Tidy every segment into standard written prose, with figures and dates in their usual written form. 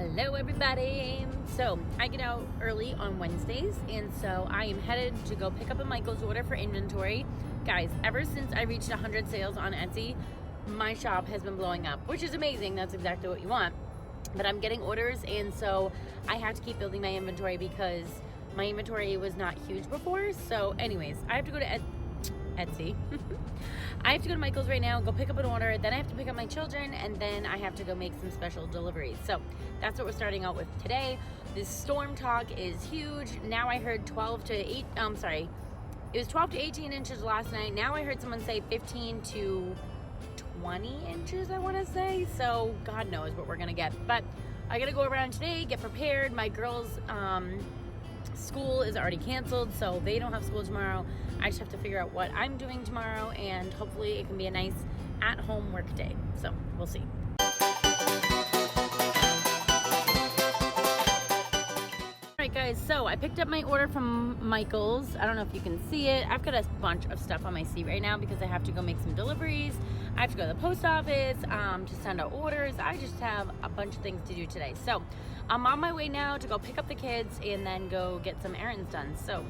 Hello everybody. So I get out early on Wednesdays, and so I am headed to go pick up a Michael's order for inventory. Guys, ever since I reached 100 sales on Etsy, my shop has been blowing up, which is amazing. That's exactly what you want. But I'm getting orders, and so I have to keep building my inventory because my inventory was not huge before. So anyways, I have to go to Etsy. I have to go to Michael's right now, go pick up an order, then I have to pick up my children, and then I have to go make some special deliveries. So that's what we're starting out with today. This storm talk is huge. Now I heard 12 to 18 inches last night. Now I heard someone say 15 to 20 inches, I want to say. So God knows what we're gonna get. But I gotta go around today, get prepared. My girls' school is already canceled, so they don't have school tomorrow. I just have to figure out what I'm doing tomorrow, and hopefully it can be a nice at-home work day. So we'll see. Alright guys, so I picked up my order from Michael's. I don't know if you can see it. I've got a bunch of stuff on my seat right now because I have to go make some deliveries. I have to go to the post office to send out orders. I just have a bunch of things to do today. So I'm on my way now to go pick up the kids and then go get some errands done. So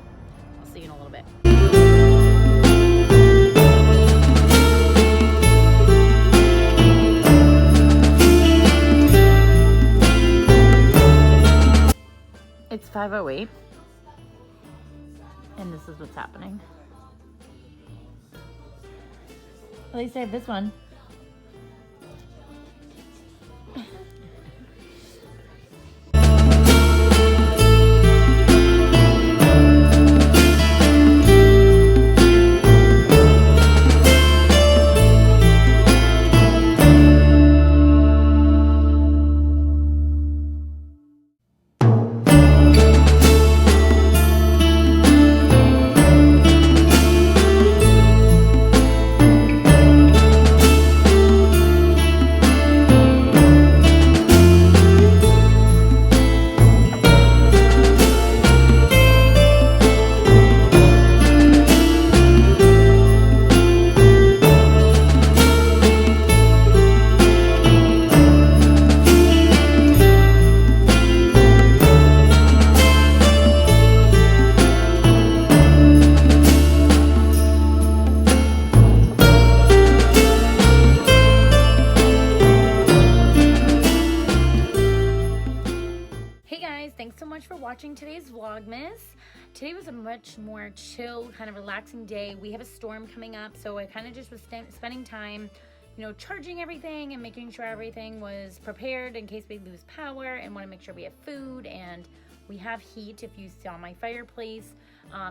I'll see you in a little bit. It's 5:08 and this is what's happening. At least I have this one. Thanks so much for watching today's Vlogmas. Today was a much more chill, kind of relaxing day. We have a storm coming up, so I kind of just was spending time, charging everything and making sure everything was prepared in case we lose power, and want to make sure we have food and we have heat if you saw my fireplace.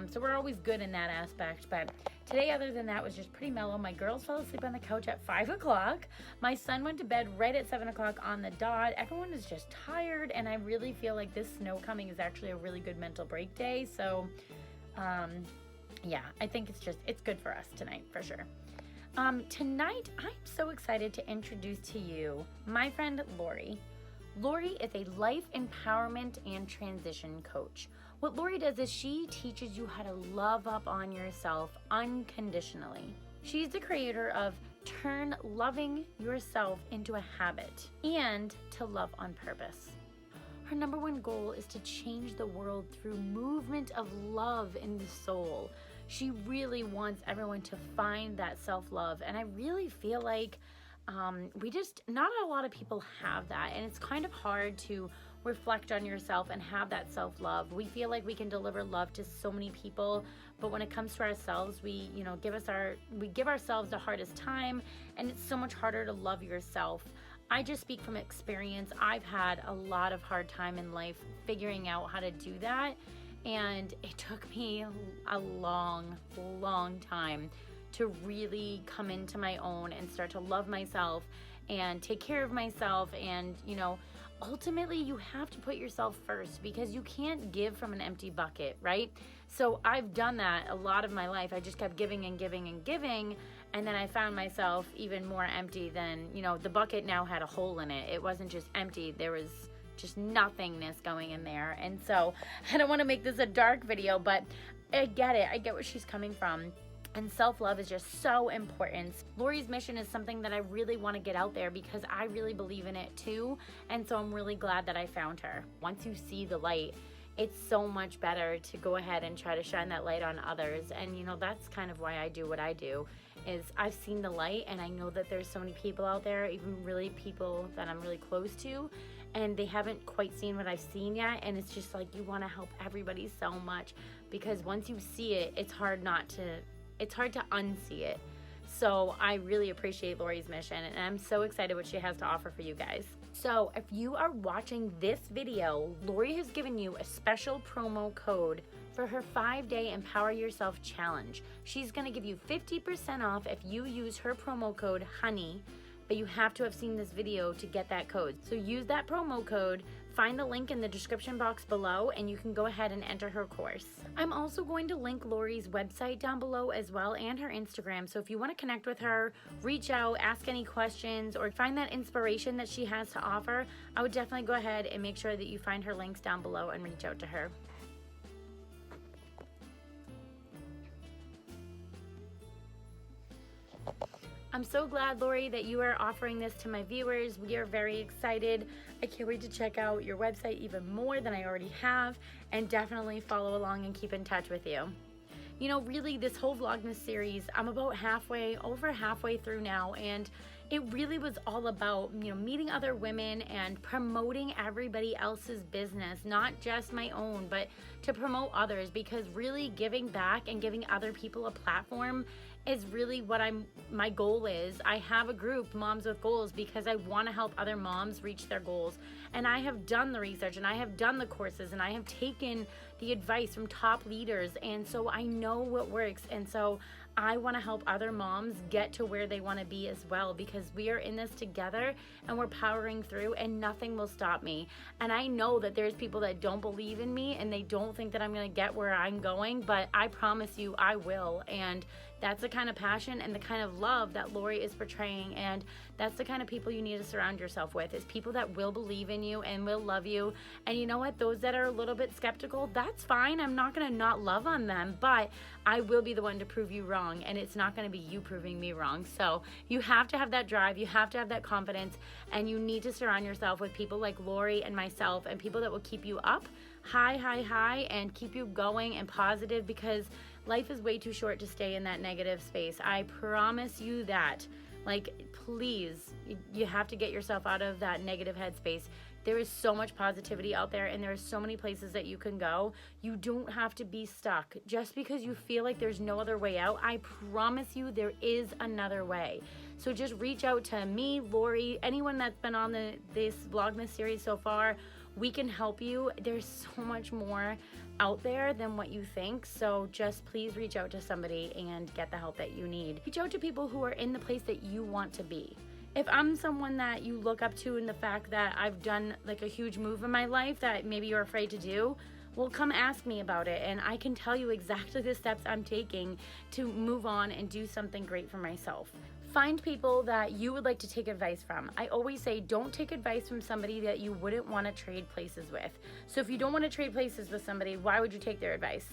So we're always good in that aspect. But today, other than that, was just pretty mellow. My girls fell asleep on the couch at 5 o'clock. My son went to bed right at 7 o'clock on the dot. Everyone is just tired, and I really feel like this snow coming is actually a really good mental break day. So, yeah, I think it's good for us tonight, for sure. Tonight, I'm so excited to introduce to you my friend Lori. Lori is a life empowerment and transition coach. What Lori does is she teaches you how to love up on yourself unconditionally. She's the creator of Turn Loving Yourself into a Habit and to Love on Purpose. Her number one goal is to change the world through movement of love in the soul. She really wants everyone to find that self-love, and I really feel like not a lot of people have that, and it's kind of hard to reflect on yourself and have that self-love. We feel like we can deliver love to so many people, but when it comes to ourselves, we give ourselves the hardest time, and it's so much harder to love yourself. I just speak from experience. I've had a lot of hard time in life figuring out how to do that, and it took me a long time to really come into my own and start to love myself and take care of myself. And ultimately you have to put yourself first, because you can't give from an empty bucket, right? So I've done that a lot of my life. I just kept giving and giving and giving, and then I found myself even more empty than, the bucket now had a hole in it. It wasn't just empty, there was just nothingness going in there. And so I don't want to make this a dark video, but I get it. I get where she's coming from. And self-love is just so important. Lori's mission is something that I really want to get out there because I really believe in it too. And so I'm really glad that I found her. Once you see the light, it's so much better to go ahead and try to shine that light on others. And you know, that's kind of why I do what I do, is I've seen the light and I know that there's so many people out there, even really people that I'm really close to, and they haven't quite seen what I've seen yet. And it's just like, you want to help everybody so much, because once you see it, it's hard to unsee it. So I really appreciate Lori's mission, and I'm so excited what she has to offer for you guys. So if you are watching this video, Lori has given you a special promo code for her 5-day Empower Yourself Challenge. She's gonna give you 50% off if you use her promo code HONEY, but you have to have seen this video to get that code. So use that promo code, find the link in the description box below, and you can go ahead and enter her course. I'm also going to link Lori's website down below as well, and her Instagram. So if you want to connect with her, reach out, ask any questions, or find that inspiration that she has to offer, I would definitely go ahead and make sure that you find her links down below and reach out to her. I'm so glad, Lori, that you are offering this to my viewers. We are very excited. I can't wait to check out your website even more than I already have, and definitely follow along and keep in touch with you. You know, really, this whole Vlogmas series, I'm about over halfway through now, and it really was all about, you know, meeting other women and promoting everybody else's business, not just my own, but to promote others, because really giving back and giving other people a platform is really what my goal is. I have a group, Moms with Goals, because I want to help other moms reach their goals. And I have done the research, and I have done the courses, and I have taken the advice from top leaders, and so I know what works. And so I want to help other moms get to where they want to be as well, because we are in this together and we're powering through, and nothing will stop me. And I know that there's people that don't believe in me and they don't think that I'm going to get where I'm going, but I promise you I will. And that's the kind of passion and the kind of love that Lori is portraying, and that's the kind of people you need to surround yourself with, is people that will believe in you and will love you. And you know what, those that are a little bit skeptical, that's fine. I'm not going to not love on them, but I will be the one to prove you wrong, and it's not going to be you proving me wrong. So you have to have that drive, you have to have that confidence, and you need to surround yourself with people like Lori and myself, and people that will keep you up high and keep you going and positive, because life is way too short to stay in that negative space. I promise you that. Like, please, you have to get yourself out of that negative headspace. There is so much positivity out there, and there are so many places that you can go. You don't have to be stuck. Just because you feel like there's no other way out, I promise you there is another way. So just reach out to me, Lori, anyone that's been on this Vlogmas series so far. We can help you. There's so much more out there than what you think. So just please reach out to somebody and get the help that you need. Reach out to people who are in the place that you want to be. If I'm someone that you look up to in the fact that I've done like a huge move in my life that maybe you're afraid to do, well, come ask me about it, and I can tell you exactly the steps I'm taking to move on and do something great for myself. Find people that you would like to take advice from. I always say, don't take advice from somebody that you wouldn't want to trade places with. So if you don't want to trade places with somebody, why would you take their advice?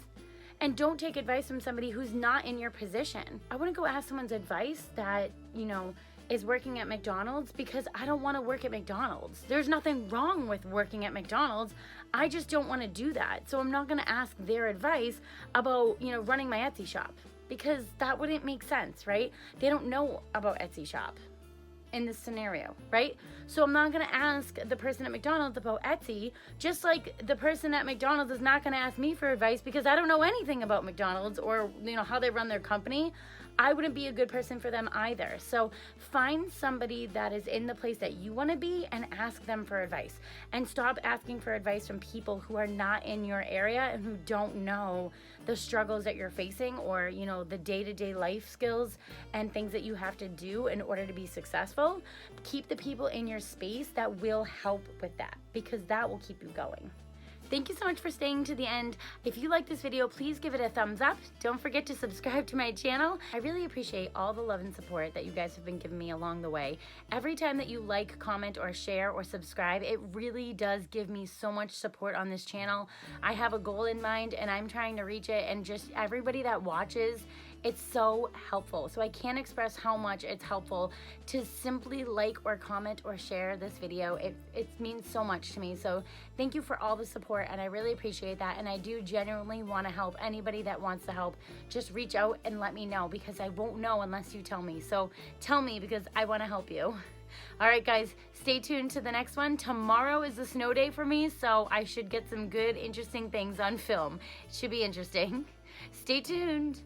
And don't take advice from somebody who's not in your position. I wouldn't go ask someone's advice that, you know, is working at McDonald's, because I don't want to work at McDonald's. There's nothing wrong with working at McDonald's. I just don't want to do that. So I'm not going to ask their advice about, you know, running my Etsy shop, because that wouldn't make sense, right? They don't know about Etsy shop in this scenario, right? So I'm not going to ask the person at McDonald's about Etsy, just like the person at McDonald's is not going to ask me for advice, because I don't know anything about McDonald's or, you know, how they run their company. I wouldn't be a good person for them either. So find somebody that is in the place that you want to be and ask them for advice, and stop asking for advice from people who are not in your area and who don't know the struggles that you're facing, or, you know, the day-to-day life skills and things that you have to do in order to be successful. Keep the people in your space that will help with that, because that will keep you going. Thank you so much for staying to the end. If you like this video, please give it a thumbs up. Don't forget to subscribe to my channel. I really appreciate all the love and support that you guys have been giving me along the way. Every time that you like, comment, or share, or subscribe, it really does give me so much support on this channel. I have a goal in mind, and I'm trying to reach it, and just everybody that watches It's so helpful. So I can't express how much it's helpful to simply like or comment or share this video. It means so much to me. So thank you for all the support, and I really appreciate that. And I do genuinely want to help. Anybody that wants to help, just reach out and let me know, because I won't know unless you tell me. So tell me, because I want to help you. All right, guys, stay tuned to the next one. Tomorrow is a snow day for me, so I should get some good, interesting things on film. It should be interesting. Stay tuned.